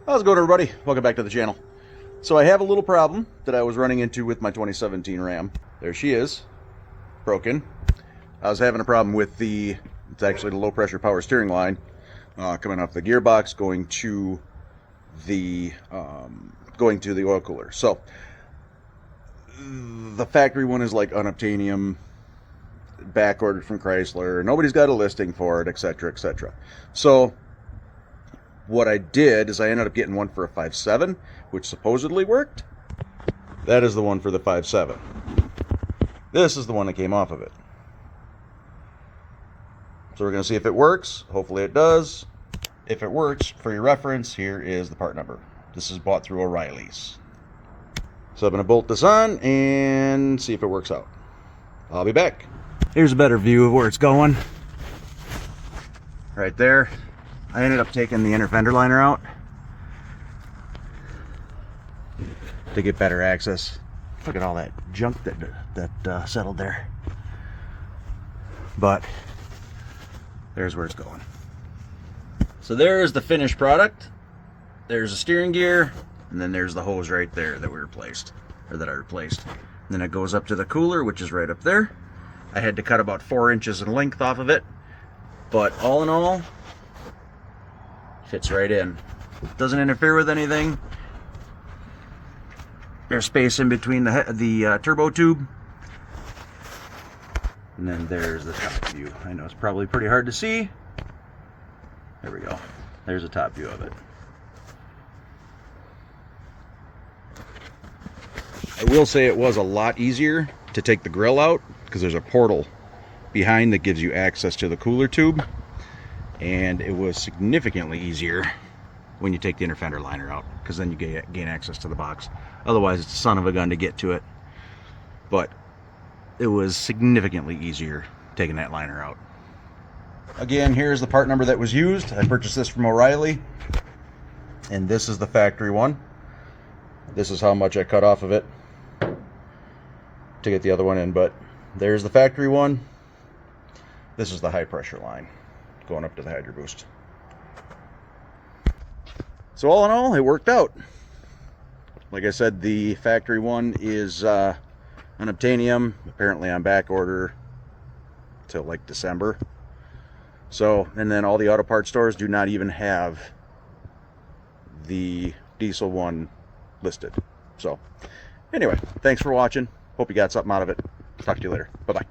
How's it going, everybody? Welcome back to the channel. So I have a little problem that I was running into with my 2017 Ram. There she is, broken. I was having a problem with it's actually the low pressure power steering line coming off the gearbox going to the oil cooler. So the factory one is like unobtainium, back ordered from Chrysler. Nobody's got a listing for it, etc., etc. So what I did is I ended up getting one for a 5.7, which supposedly worked. That is the one for the 5.7. This is the one that came off of it. So we're going to see if it works. Hopefully it does. If it works, for your reference, here is the part number. This is bought through O'Reilly's. So I'm going to bolt this on and see if it works out. I'll be back. Here's a better view of where it's going. Right there. I ended up taking the inner fender liner out to get better access. Look at all that junk that settled there. But there's where it's going. So there's the finished product. There's a steering gear, and then there's the hose right there that we replaced, or that I replaced. And then it goes up to the cooler, which is right up there. I had to cut about 4 inches in length off of it, but all in all, fits right in. Doesn't interfere with anything. There's space in between the turbo tube. And then there's the top view. I know it's probably pretty hard to see. There we go. There's a top view of it. I will say it was a lot easier to take the grill out because there's a portal behind that gives you access to the cooler tube. And it was significantly easier when you take the inner fender liner out, because then you gain access to the box. Otherwise, it's a son of a gun to get to it. But it was significantly easier taking that liner out. Again, here's the part number that was used. I purchased this from O'Reilly, and this is the factory one. This is how much I cut off of it to get the other one in, but there's the factory one. This is the high pressure line going up to the Hydro Boost. So all in all, it worked out. Like I said, the factory one is unobtainium, apparently on back order till like December. So, and then all the auto parts stores do not even have the diesel one listed. So anyway, thanks for watching. Hope you got something out of it. Talk to you later. Bye-bye.